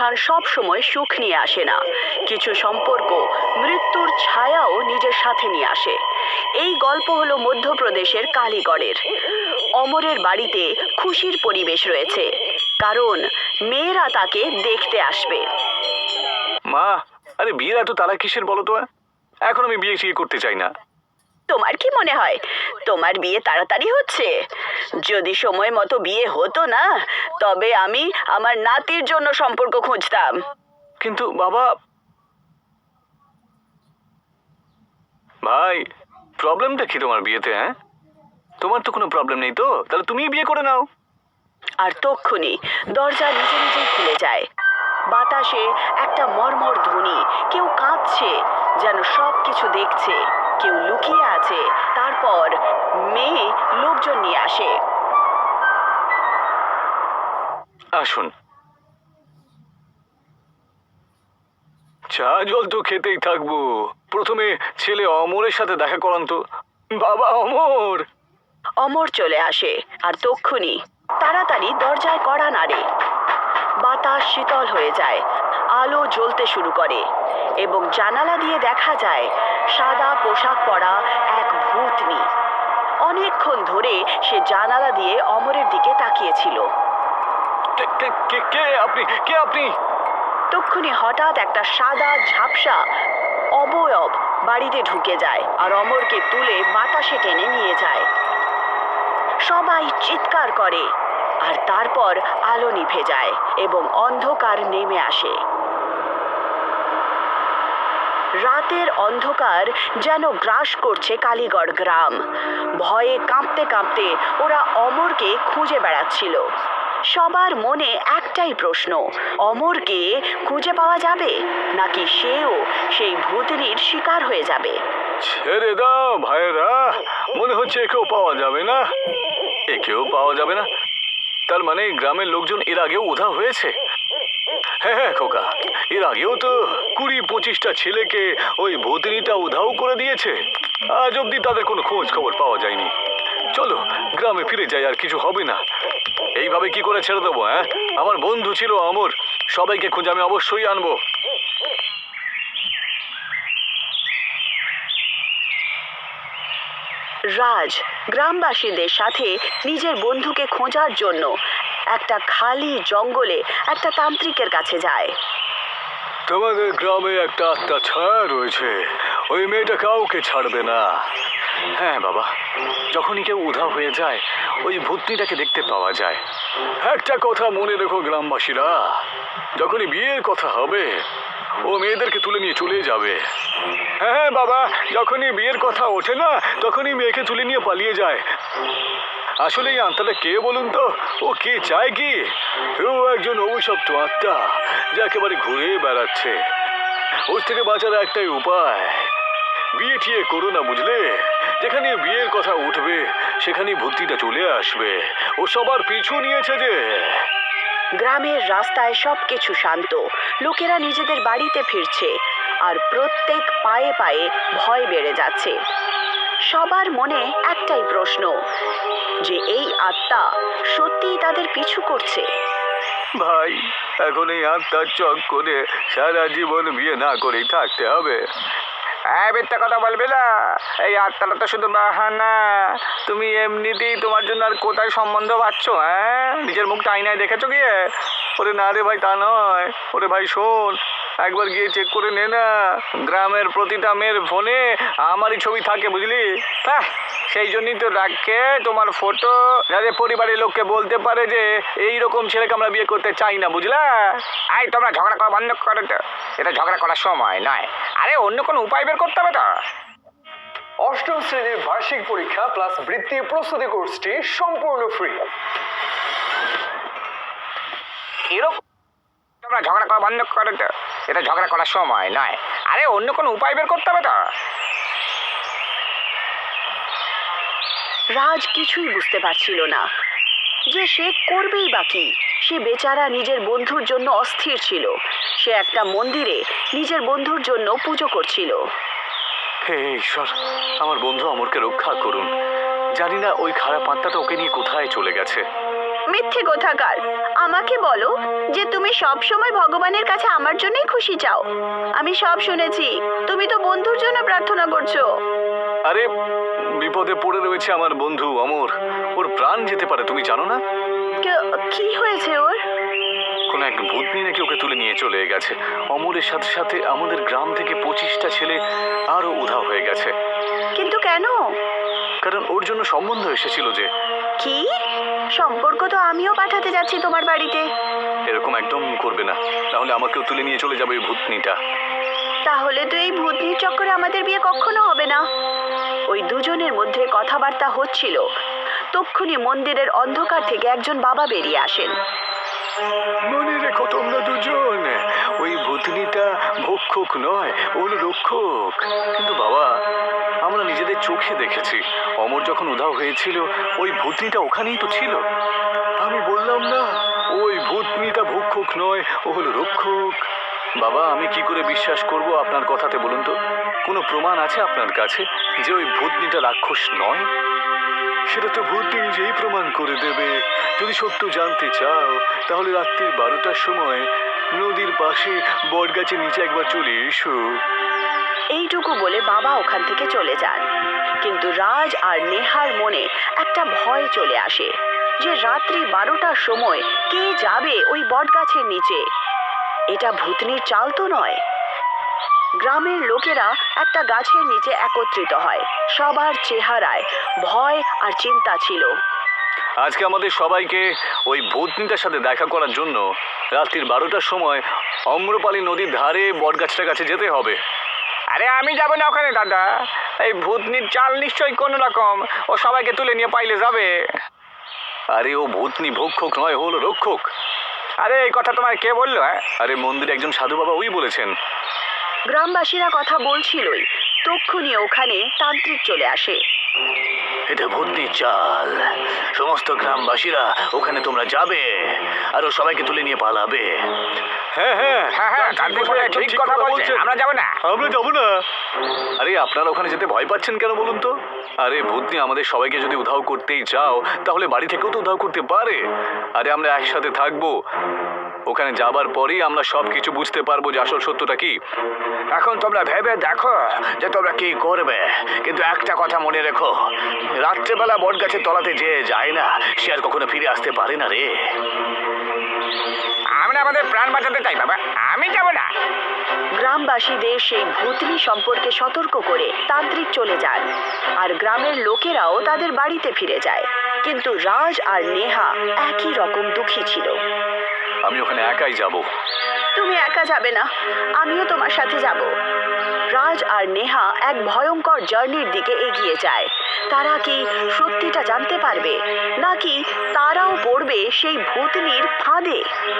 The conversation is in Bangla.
অনুষ্ঠান সব সময় সুখ নিয়ে আসে না। কিছু সম্পর্ক মৃত্যুর ছায়াও নিজের সাথে নিয়ে আসে। এই গল্প হলো মধ্যপ্রদেশের কালীগড়ের। অমরের বাড়িতে খুশির পরিবেশ রয়েছে, কারণ মেয়েরা তাকে দেখতে আসবে। মা, আরে বিয়ের এত তারা কিসের বলো তো? এখন আমি বিয়ে শিয়ে করতে চাই না। তোমার কি মনে হয় তোমার বিয়ে তাড়াতাড়ি হচ্ছে? যদি সময় মতো বিয়ে হতো না, তবে আমি আমার নাতির জন্য সম্পর্ক খুঁজতাম। কিন্তু বাবা, ভাই, প্রবলেমটা কি তোমার বিয়েতে? তোমার তো কোনো প্রবলেম নেই তো, তাহলে তুমিই বিয়ে করে নাও। আর তক্ষুনি দরজা নিজে নিজেই খুলে যায়। বাতাসে একটা মর্মর ধ্বনি। কেউ কাঁদছে, যেন সব কিছু দেখছে। কেউ লুকিয়ে আছে। তারপর মেয়ে লোকজন নিয়ে আসে। আসুন, চা জল তো খেতেই থাকবো। প্রথমে ছেলে অমরের সাথে দেখা করান তো। বাবা অমর! অমর চলে আসে, আর তক্ষুনি তাড়াতাড়ি দরজায় কড়া নাড়ে। বাতাস শীতল হয়ে যায়, আলো জ্বলতে শুরু করে, এবং জানালা দিয়ে দেখা যায় সাদা পোশাক পরা এক ভূতনি। অনেকক্ষণ ধরে সে জানালা দিয়ে অমরের দিকে তাকিয়েছিল। কে আপনি? কে আপনি? তক্ষুনি হঠাৎ একটা সাদা ঝাপসা অবয়ব বাড়িতে ঢুকে যায় আর অমরকে তুলে বাতাসে টেনে নিয়ে যায়। সবাই চিৎকার করে, আর তারপর আলো নিভে যায় এবং অন্ধকার নেমে আসে। রাতের অন্ধকার যেন গ্রাস করছে কালীগড় গ্রাম। ভয়ে কাঁপতে কাঁপতে ওরা অমরকে খুঁজে বেড়াচ্ছিল। সবার মনে একটাই প্রশ্ন, অমরকে খুঁজে পাওয়া যাবে, নাকি সেও সেই ভূতনির শিকার হয়ে যাবে? ছেড়ে দাও ভাইরা, মনে হচ্ছে একেও পাওয়া যাবে না। একেও পাওয়া যাবে না? তার মানে গ্রামের লোকজন এর আগেও উধাও হয়েছে? হ্যাঁ খোকা, এর আগেও তো 20-25টা ছেলেকে ওই ভূতনিটা উধাও করে দিয়েছে। আজ অব্দি তাদের কোনো খোঁজ খবর পাওয়া যায়নি। চলো গ্রামে ফিরে যাই, আর কিছু হবে না। এইভাবে কি করে ছেড়ে দেবো? আমার বন্ধু ছিল অমর, সবাইকে খুঁজে আমি অবশ্যই আনবো। রাজ গ্রামবাসীদের সাথে নিজের বন্ধুকে খোঁজার জন্য একটা খালি জঙ্গলে একটা তান্ত্রিকের কাছে যায়। তোমাদের গ্রামে একটা আত্মা ছায়া রয়েছে, ওই মেয়েটা কাউকে ছাড়বে না। হ্যাঁ বাবা, যখনই কেউ উধাও হয়ে যায় ওই ভূতনিটাকে দেখতে পাওয়া যায়। একটা কথা মনে রেখো গ্রামবাসীরা, যখনই বিয়ের কথা হবে ও মেয়েদেরকে তুলে নিয়ে চলে যাবে। হ্যাঁ বাবা, যখনই বিয়ের কথা ওঠে না, তখনই মেয়েকে তুলে নিয়ে পালিয়ে যায়। আসলে এই আত্মাটা কে বলুন তো? ও কে চায় কি? ও একজন অভিশপ্ত আত্মা, যা একেবারে ঘুরে বেড়াচ্ছে। ওর থেকে বাঁচার একটাই উপায়, বিয়ে টিয়ে করো না, বুঝলে? যেখানে বিয়ের কথা উঠবে সেখানেই ভূতনিটা চলে আসবে। ও সবার পিছু নিয়েছে যে। গ্রামের রাস্তায় সবকিছু শান্ত। লোকেরা নিজেদের বাড়িতে ফিরছে, আর প্রত্যেক পায়ে পায়ে ভয় বেড়ে যাচ্ছে। সবার মনে একটাই প্রশ্ন, যে এই আত্মা সত্যিই তাদের পিছু করছে। ভাই, এখন এই আত্মার চক্করে সারা জীবন বিয়ে না করেই থাকতে হবে। মিথ্যা কথা বলবে না, এই আত্মাটা তো শুধু বাহানা। তুমি এমনিতেই তোমার জন্য আর কোথায় সম্বন্ধ পাচ্ছ? নিজের মুখটা আয়নায় দেখেছো গিয়ে? ওরে না রে ভাই, তা নয়। ওরে ভাই শোন, একবার গিয়ে চেক করে নে না। গ্রামের প্রতিটা মেয়ের ফোনে আমারই ছবি থাকে, বুঝলি? হ্যাঁ, সেই জন্যই তো রাখে তোমার ফটো, যাতে পরিবারের লোককে বলতে পারে যে এইরকম ছেলেকে আমরা বিয়ে করতে চাই না, বুঝলা? আই, তোমরা ঝগড়া করা বন্ধ করো তো, এটা ঝগড়া করার সময় নয়। আরে অন্য কোনো উপায় বের করতে হবে তো। অষ্টম শ্রেণীর বার্ষিক পরীক্ষা প্লাস বৃত্তি প্রস্তুতি কোর্সটি সম্পূর্ণ ফ্রি। এরকম তোমরা ঝগড়া করা বন্ধ করো তো, এটা ঝগড়া করার সময় নয়। আরে অন্য কোনো উপায় বের করতে হবে তো। রাজ কিছুই বুঝতে পারছিল না যে সে করবেই বা কি। সে বেচারা নিজের বন্ধুর জন্য অস্থির ছিল। সে একটা মন্দিরে নিজের বন্ধুর জন্য পুজো করছিল। হে ঈশ্বর, আমার বন্ধু অমরকে রক্ষা করুন। জানি না ওই খারাপ আত্মাটা ওকে নিয়ে কোথায় চলে গেছে। মিথ্যে কোথাকার। আমাকে বলো যে তুমি সব সময় ভগবানের কাছে আমার জন্যই খুশি চাও। আমি সব শুনেছি, তুমি তো বন্ধুর জন্য প্রার্থনা করছো। আরে বিপদে পড়ে রয়েছে আমার বন্ধু অমর, ওর প্রাণ যেতে পারে, তুমি জানো না? কি হয়েছে ওর? কোন এক ভূতনি নাকি ওকে তুলে নিয়ে চলে গেছে। অমরের সাথে সাথে আমাদের গ্রাম থেকে 25টা ছেলে আরো উধাও হয়ে গেছে। কিন্তু কেন? কারণ ওর জন্য সম্বন্ধ এসেছিল যে। কি সম্পর্ক? তো আমিও পাঠাতে যাচ্ছি তোমার বাড়িতে। এরকম একদম করবে না, তাহলে আমাকেও তুলে নিয়ে চলে যাবে ওই ভূতনিটা। তাহলে তো এই ভূতনির চক্করে আমাদের বিয়ে কখনো হবে না। ওই দুজনের মধ্যে কথাবার্তা হচ্ছিল, তক্ষুনি মন্দিরের অন্ধকার থেকে একজন বাবা বেরিয়ে আসেন। মনে রেখো তোমরা দুজন, ওই ভূতনিটা ভক্ষক নয়, ওর রক্ষক। কিন্তু বাবা, আমরা নিজেদের চোখে দেখেছি অমর যখন উধাও হয়েছিল ওই ভূতনিটা ওখানেই তো ছিল। আমি বললাম না ওই ভূতনিটা ভক্ষক নয়, ও হলো রক্ষক। বাবা, আমি কি করে বিশ্বাস করব আপনার কথাতে বলুন তো? কোনো প্রমাণ আছে আপনার কাছে যে ওই ভূতনিটা রাক্ষস নয়? সেটা তো ভূতনি নিজেই প্রমাণ করে দেবে। যদি সত্য জানতে চাও তাহলে রাত্রির 12টার সময় নদীর পাশে বটগাছের নিচে একবার চলে এসো। এইটুকু বলে বাবা ওখান থেকে চলে যান। কিন্তু রাজ আর নেহার মনে একটা ভয় চলে আসে যে রাত্রি 12টার সময় কে যাবে ওই বটগাছের নিচে। এটা ভূতনির চাল তো নয়। গ্রামের লোকেরা একটা গাছের নিচে একত্রিত হয়। সবার চেহারায় ভয় আর চিন্তা ছিল। আজকে আমাদের সবাইকে ওই ভূতনিটার সাথে দেখা করার জন্য রাত্রির 12টার সময় অম্রপালি নদীর ধারে বটগাছটার কাছে যেতে হবে। আরে আমি যাব না ওখানে দাদা, এই ভূতনির চাল নিশ্চয়ই কোনো রকম ও সবাইকে তুলে নিয়ে পাইলে যাবে। আরে ও ভূতনি ভক্ষক নয়, হলো রক্ষক। আরে এই কথা তোমার কে বললো? আরে মন্দিরে একজন সাধু বাবা ওই বলেছেন। গ্রামবাসীরা কথা বলছিলই, তক্ষুনি ওখানে তান্ত্রিক চলে আসে। এটা ভূতনির চাল, সমস্ত গ্রামবাসীরা ওখানে তোমরা যাবে আর ও সবাইকে তুলে নিয়ে পালাবে। হ্যাঁ হ্যাঁ হ্যাঁ হ্যাঁ, তান্ত্রিক মশাই ঠিক কথা বলছেন, আমরা যাব না। আমরা যাবো না। আরে আপনারা ওখানে যেতে ভয় পাচ্ছেন কেন বলুন তো? আরে ভূতনি আমাদের সবাইকে যদি উধাও করতেই চাও তাহলে বাড়ি থেকেও তো উধাও করতে পারে। আরে আমরা একসাথে থাকবো, ওখানে যাবার পরেই আমরা সবকিছু বুঝতে পারবো যে আসল সত্যটা কি। এখন তোমরা ভেবে দেখো যে তোমরা কি করবে, কিন্তু একটা কথা মনে রেখো, রাত্রেবেলা বট গাছের তলাতে যে যায় না সে আর কখনো ফিরে আসতে পারে না রে। আমরা আমাদের প্রাণ বাঁচাতে চাই বাবা, আমি যাব না। গ্রামবাসীদের সেই ভূতনি সম্পর্কে সতর্ক করে তান্ত্রিক চলে যান আর গ্রামের লোকেরাও তাদের বাড়িতে ফিরে যায়। কিন্তু রাজ আর নেহা একই রকম দুঃখী ছিল। আমি ওখানে একাই যাব। তুমি একা যাবে না, আমিও তোমার সাথে যাব। রাজ আর নেহা এক ভয়ঙ্কর জার্নির দিকে এগিয়ে যায়। তারা কি সত্যিটা জানতে পারবে, নাকি তারাও পড়বে সেই ভূতনির ফাঁদে?